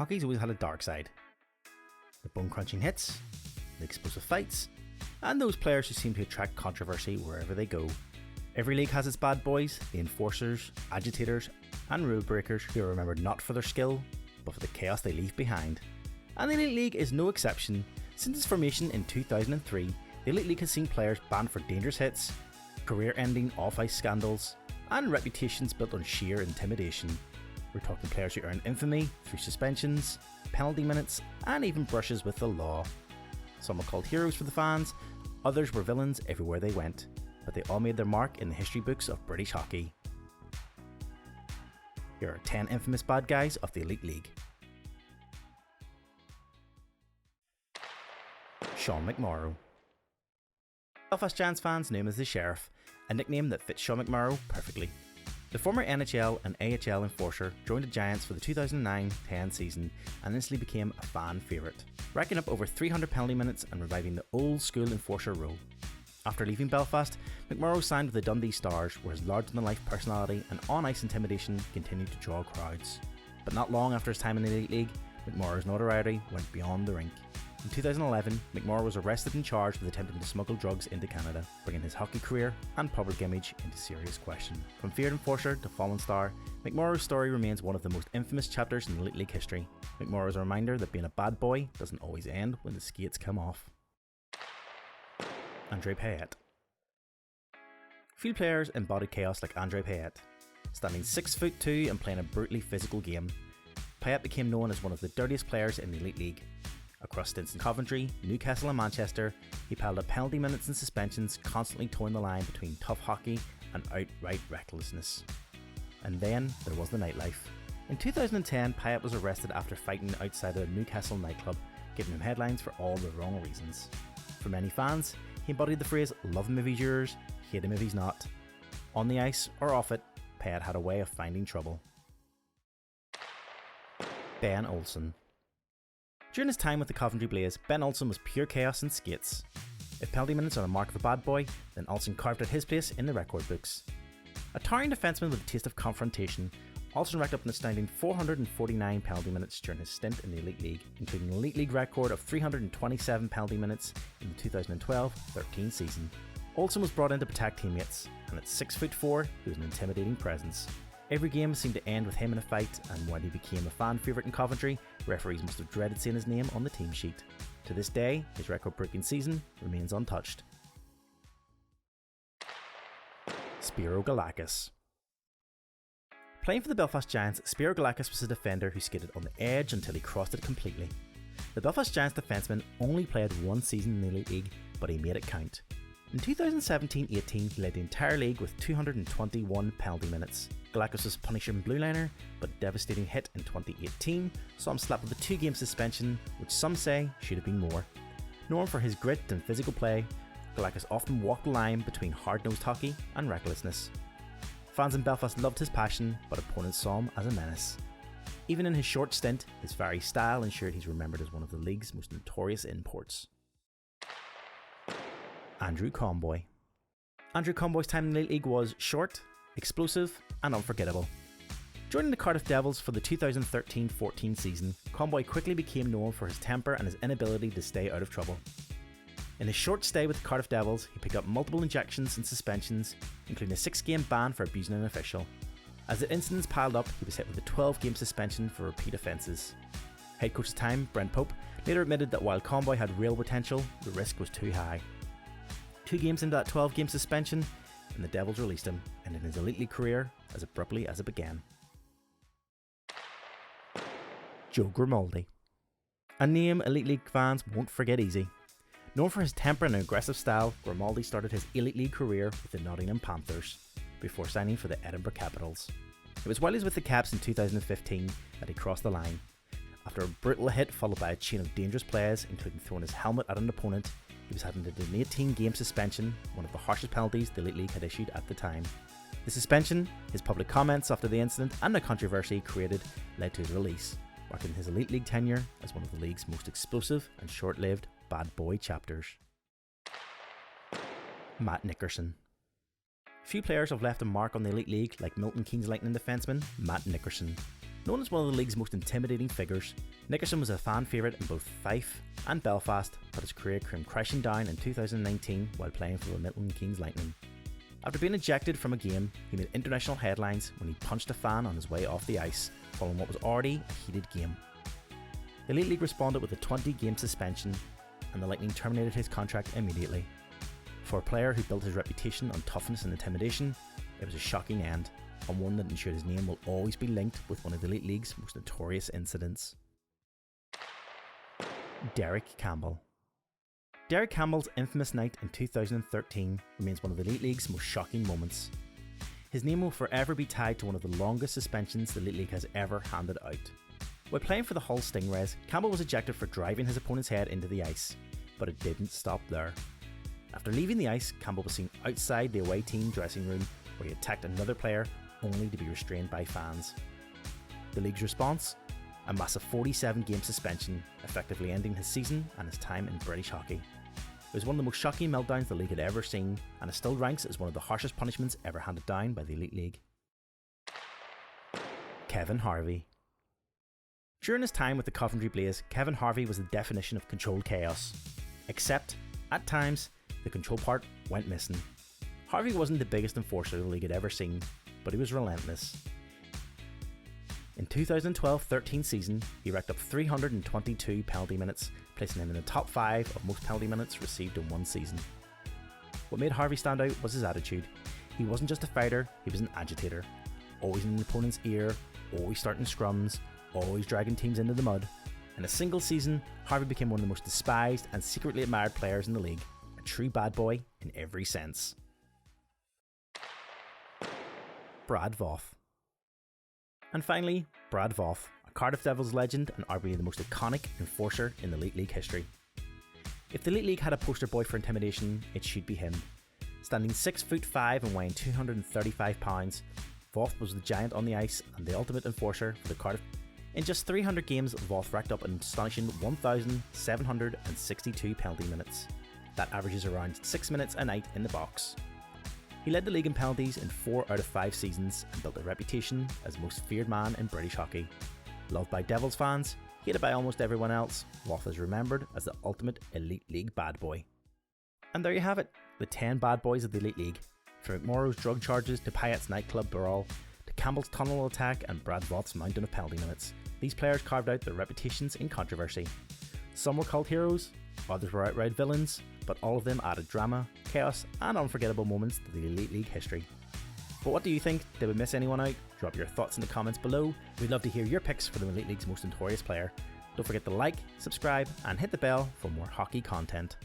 hockey's always had a dark side. The bone-crunching hits, the explosive fights, and those players who seem to attract controversy wherever they go. Every league has its bad boys, the enforcers, agitators, and rule breakers who are remembered not for their skill, but for the chaos they leave behind. And the Elite League is no exception. Since its formation in 2003, the Elite League has seen players banned for dangerous hits, career-ending off-ice scandals, and reputations built on sheer intimidation. We're talking players who earn infamy through suspensions, penalty minutes, and even brushes with the law. Some were called heroes for the fans, others were villains everywhere they went, but they all made their mark in the history books of British hockey. Here are 10 infamous bad guys of the Elite League. Shawn McMorrow. Belfast Giants fans knew him as the Sheriff, a nickname that fits Shawn McMorrow perfectly. The former NHL and AHL enforcer joined the Giants for the 2009-10 season and instantly became a fan favourite, racking up over 300 penalty minutes and reviving the old school enforcer role. After leaving Belfast, McMorrow signed with the Dundee Stars, where his larger-than-life personality and on-ice intimidation continued to draw crowds. But not long after his time in the Elite League, McMorrow's notoriety went beyond the rink. In 2011, McMorrow was arrested and charged with attempting to smuggle drugs into Canada, bringing his hockey career and public image into serious question. From feared enforcer to fallen star, McMorrow's story remains one of the most infamous chapters in Elite League history. McMorrow is a reminder that being a bad boy doesn't always end when the skates come off. Andre Payet. Few players embodied chaos like Andre Payet. Standing 6'2" and playing a brutally physical game, Payet became known as one of the dirtiest players in the Elite League. Across stints in Coventry, Newcastle and Manchester, he piled up penalty minutes and suspensions, constantly towing the line between tough hockey and outright recklessness. And then there was the nightlife. In 2010, Payet was arrested after fighting outside a Newcastle nightclub, giving him headlines for all the wrong reasons. For many fans, he embodied the phrase, "Love him if he's yours, hate him if he's not." On the ice or off it, Payet had a way of finding trouble. Ben Olson. During his time with the Coventry Blaze, Ben Olson was pure chaos in skates. If penalty minutes are a mark of a bad boy, then Olson carved out his place in the record books. A towering defenseman with a taste of confrontation, Olson racked up an astounding 449 penalty minutes during his stint in the Elite League, including an Elite League record of 327 penalty minutes in the 2012-13 season. Olson was brought in to protect teammates, and at 6'4", he was an intimidating presence. Every game seemed to end with him in a fight, and when he became a fan favourite in Coventry, referees must have dreaded seeing his name on the team sheet. To this day, his record-breaking season remains untouched. Spiro Galakis. Playing for the Belfast Giants, Spiro Galakis was a defender who skated on the edge until he crossed it completely. The Belfast Giants defenceman only played one season in the Elite League, but he made it count. In 2017-18, he led the entire league with 221 penalty minutes. Galakis was punished in blue liner, but a devastating hit in 2018 saw him slapped with a 2-game suspension, which some say should have been more. Known for his grit and physical play, Galakis often walked the line between hard-nosed hockey and recklessness. Fans in Belfast loved his passion, but opponents saw him as a menace. Even in his short stint, his varied style ensured he's remembered as one of the league's most notorious imports. Andrew Comboy. Andrew Comboy's time in the Elite League was short, explosive, and unforgettable. Joining the Cardiff Devils for the 2013-14 season, Comboy quickly became known for his temper and his inability to stay out of trouble. In his short stay with the Cardiff Devils, he picked up multiple injections and suspensions, including a 6-game ban for abusing an official. As the incidents piled up, he was hit with a 12-game suspension for repeat offences. Head coach at the time, Brent Pope, later admitted that while Comboy had real potential, the risk was too high. 2 games into that 12-game suspension, and the Devils released him, ending his Elite League career as abruptly as it began. Joe Grimaldi. A name Elite League fans won't forget easy. Known for his temper and aggressive style, Grimaldi started his Elite League career with the Nottingham Panthers, before signing for the Edinburgh Capitals. It was while he was with the Caps in 2015 that he crossed the line. After a brutal hit followed by a chain of dangerous plays, including throwing his helmet at an opponent, he was handed an 18-game suspension, one of the harshest penalties the Elite League had issued at the time. The suspension, his public comments after the incident, and the controversy created led to his release, marking his Elite League tenure as one of the league's most explosive and short-lived bad boy chapters. Matt Nickerson. Few players have left a mark on the Elite League like Milton Keynes Lightning defenseman Matt Nickerson. Known as one of the league's most intimidating figures, Nickerson was a fan favourite in both Fife and Belfast, but his career came crashing down in 2019 while playing for the Milton Keynes Lightning. After being ejected from a game, he made international headlines when he punched a fan on his way off the ice, following what was already a heated game. The Elite League responded with a 20-game suspension, and the Lightning terminated his contract immediately. For a player who built his reputation on toughness and intimidation, it was a shocking end, and one that ensured his name will always be linked with one of the Elite League's most notorious incidents. Derek Campbell. Derek Campbell's infamous night in 2013 remains one of the Elite League's most shocking moments. His name will forever be tied to one of the longest suspensions the Elite League has ever handed out. While playing for the Hull Stingrays, Campbell was ejected for driving his opponent's head into the ice, but it didn't stop there. After leaving the ice, Campbell was seen outside the away team dressing room where he attacked another player only to be restrained by fans. The league's response? A massive 47-game suspension, effectively ending his season and his time in British hockey. It was one of the most shocking meltdowns the league had ever seen, and it still ranks as one of the harshest punishments ever handed down by the Elite League. Kevin Harvey. During his time with the Coventry Blaze, Kevin Harvey was the definition of controlled chaos. Except, at times, the control part went missing. Harvey wasn't the biggest enforcer the league had ever seen, but he was relentless. In 2012-13 season, he racked up 322 penalty minutes, placing him in the top 5 of most penalty minutes received in one season. What made Harvey stand out was his attitude. He wasn't just a fighter, he was an agitator. Always in the opponent's ear, always starting scrums, always dragging teams into the mud. In a single season, Harvey became one of the most despised and secretly admired players in the league, a true bad boy in every sense. Brad Voth. And finally, Brad Voth, a Cardiff Devils legend and arguably the most iconic enforcer in the Elite League history. If the Elite League had a poster boy for intimidation, it should be him. Standing 6'5" and weighing 235 pounds, Voth was the giant on the ice and the ultimate enforcer for the Cardiff. In just 300 games, Voth racked up an astonishing 1,762 penalty minutes. That averages around 6 minutes a night in the box. He led the league in penalties in 4 out of 5 seasons and built a reputation as most feared man in British hockey. Loved by Devils fans, hated by almost everyone else, Voth is remembered as the ultimate Elite League bad boy. And there you have it, the 10 bad boys of the Elite League. From McMorrow's drug charges to Payet's nightclub brawl, to Campbell's tunnel attack and Brad Voth's mountain of penalty minutes, these players carved out their reputations in controversy. Some were called heroes, others were outright villains, but all of them added drama, chaos and unforgettable moments to the Elite League history. But what do you think? Did we miss anyone out? Drop your thoughts in the comments below. We'd love to hear your picks for the Elite League's most notorious player. Don't forget to like, subscribe and hit the bell for more hockey content.